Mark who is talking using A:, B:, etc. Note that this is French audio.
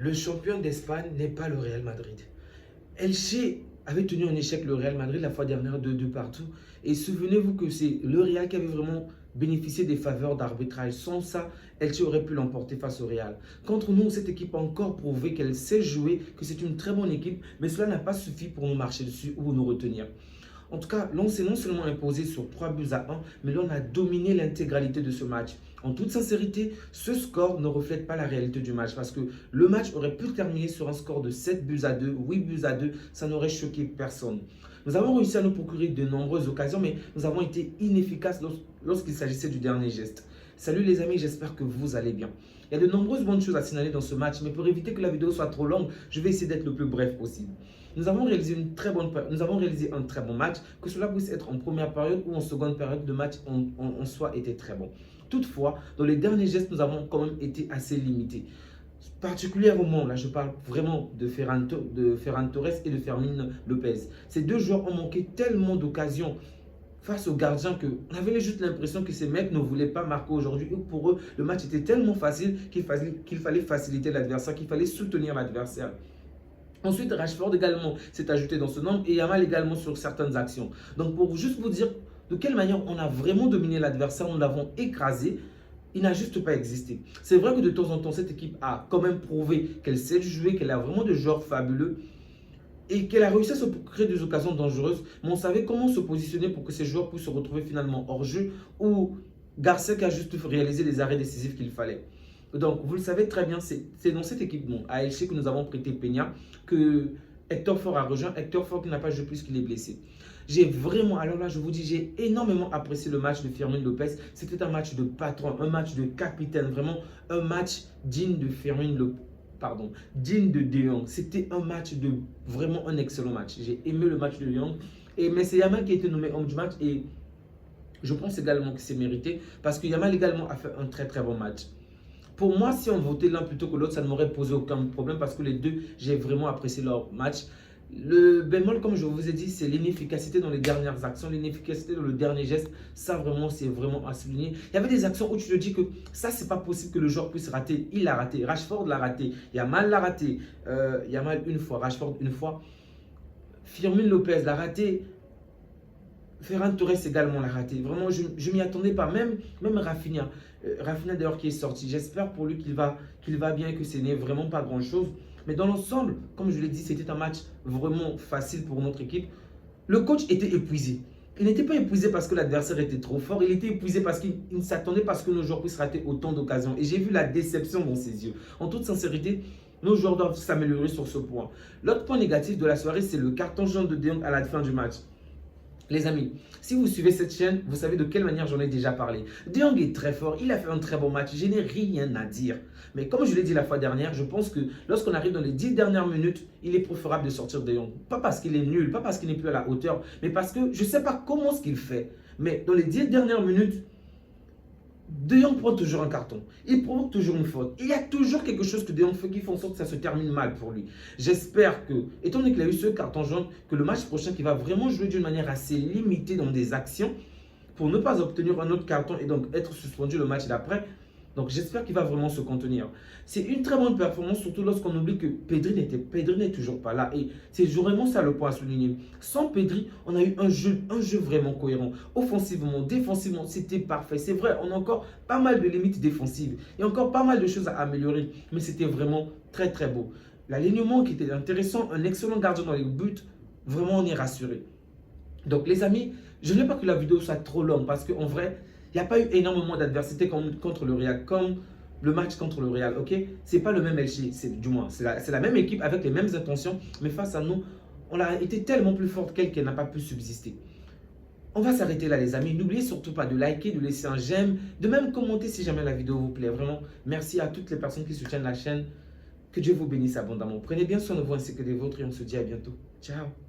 A: Le champion d'Espagne n'est pas le Real Madrid. Elche avait tenu en échec le Real Madrid la fois dernière de partout. Et souvenez-vous que c'est le Real qui avait vraiment bénéficié des faveurs d'arbitrage. Sans ça, Elche aurait pu l'emporter face au Real. Contre nous, cette équipe a encore prouvé qu'elle sait jouer, que c'est une très bonne équipe, mais cela n'a pas suffi pour nous marcher dessus ou nous retenir. En tout cas, l'on s'est non seulement imposé sur 3 buts à 1, mais l'on a dominé l'intégralité de ce match. En toute sincérité, ce score ne reflète pas la réalité du match parce que le match aurait pu terminer sur un score de 7 buts à 2, 8 buts à 2, ça n'aurait choqué personne. Nous avons réussi à nous procurer de nombreuses occasions, mais nous avons été inefficaces lorsqu'il s'agissait du dernier geste. Salut les amis, j'espère que vous allez bien. Il y a de nombreuses bonnes choses à signaler dans ce match, mais pour éviter que la vidéo soit trop longue, je vais essayer d'être le plus bref possible. Nous avons réalisé un très bon match, que cela puisse être en première période ou en seconde période, le match en soi était très bon. Toutefois, dans les derniers gestes, nous avons quand même été assez limités. Particulièrement, là je parle vraiment de Ferran Torres et de Fermín López. Ces deux joueurs ont manqué tellement d'occasions face aux gardiens qu'on avait juste l'impression que ces mecs ne voulaient pas marquer aujourd'hui. Pour eux, le match était tellement facile qu'il fallait faciliter l'adversaire, qu'il fallait soutenir l'adversaire. Ensuite, Rashford également s'est ajouté dans ce nombre et Yamal également sur certaines actions. Donc, pour juste vous dire de quelle manière on a vraiment dominé l'adversaire, nous l'avons écrasé, il n'a juste pas existé. C'est vrai que de temps en temps, cette équipe a quand même prouvé qu'elle sait jouer, qu'elle a vraiment des joueurs fabuleux et qu'elle a réussi à se créer des occasions dangereuses. Mais on savait comment se positionner pour que ces joueurs puissent se retrouver finalement hors jeu ou Garcia qui a juste réalisé les arrêts décisifs qu'il fallait. Donc, vous le savez très bien, c'est dans cette équipe, à Elche, que nous avons prêté Peña, que Hector Ford a rejoint. Hector Ford qui n'a pas joué plus qu'il est blessé. J'ai vraiment, alors là, je vous dis, j'ai énormément apprécié le match de Fermín López. C'était un match de patron, un match de capitaine, vraiment un match digne de Fermín López. Pardon, digne de De Jong. C'était un match de vraiment un excellent match. J'ai aimé le match de De Jong. Mais c'est Yamal qui a été nommé homme du match et je pense également que c'est mérité parce que Yamal également a fait un très très bon match. Pour moi, si on votait l'un plutôt que l'autre, ça ne m'aurait posé aucun problème parce que les deux, j'ai vraiment apprécié leur match. Le bémol, comme je vous ai dit, c'est l'inefficacité dans les dernières actions, l'inefficacité dans le dernier geste. Ça, vraiment, c'est vraiment à souligner. Il y avait des actions où tu te dis que ça, c'est pas possible que le joueur puisse rater. Il l'a raté. Rashford l'a raté. Yamal l'a raté. Yamal une fois. Rashford une fois. Fermín López l'a raté. Ferran Torres également l'a raté. Vraiment, je ne m'y attendais pas. Même Rafinha. Rafinha d'ailleurs qui est sorti. J'espère pour lui qu'il va bien et que ce n'est vraiment pas grand-chose. Mais dans l'ensemble, comme je l'ai dit, c'était un match vraiment facile pour notre équipe. Le coach était épuisé. Il n'était pas épuisé parce que l'adversaire était trop fort. Il était épuisé parce qu'il ne s'attendait pas à ce que nos joueurs puissent rater autant d'occasions. Et j'ai vu la déception dans ses yeux. En toute sincérité, nos joueurs doivent s'améliorer sur ce point. L'autre point négatif de la soirée, c'est le carton jaune de De Jong à la fin du match. Les amis, si vous suivez cette chaîne, vous savez de quelle manière j'en ai déjà parlé. De Jong est très fort, il a fait un très bon match, je n'ai rien à dire. Mais comme je l'ai dit la fois dernière, je pense que lorsqu'on arrive dans les 10 dernières minutes, il est préférable de sortir De Jong. Pas parce qu'il est nul, pas parce qu'il n'est plus à la hauteur, mais parce que je ne sais pas comment ce qu'il fait. Mais dans les 10 dernières minutes, De Jong prend toujours un carton, il provoque toujours une faute. Il y a toujours quelque chose que De Jong fait qui fait en sorte que ça se termine mal pour lui. J'espère que, étant donné qu'il a eu ce carton jaune, que le match prochain, qu'il va vraiment jouer d'une manière assez limitée dans des actions pour ne pas obtenir un autre carton et donc être suspendu le match d'après. Donc j'espère qu'il va vraiment se contenir. C'est une très bonne performance, surtout lorsqu'on oublie que Pedri n'est toujours pas là. Et c'est vraiment ça le point à souligner. Sans Pedri, on a eu un jeu vraiment cohérent. Offensivement, défensivement, c'était parfait. C'est vrai, on a encore pas mal de limites défensives. Il y a encore pas mal de choses à améliorer. Mais c'était vraiment très très beau. L'alignement qui était intéressant, un excellent gardien dans les buts, vraiment on est rassuré. Donc les amis, je ne veux pas que la vidéo soit trop longue parce qu'en vrai, il n'y a pas eu énormément d'adversité contre le Real, comme le match contre le Real, ok? Ce n'est pas le même Elche, du moins, c'est la même équipe avec les mêmes intentions, mais face à nous, on a été tellement plus forte qu'elle n'a pas pu subsister. On va s'arrêter là les amis, n'oubliez surtout pas de liker, de laisser un j'aime, de même commenter si jamais la vidéo vous plaît. Vraiment, merci à toutes les personnes qui soutiennent la chaîne, que Dieu vous bénisse abondamment. Prenez bien soin de vous ainsi que des vôtres et on se dit à bientôt. Ciao!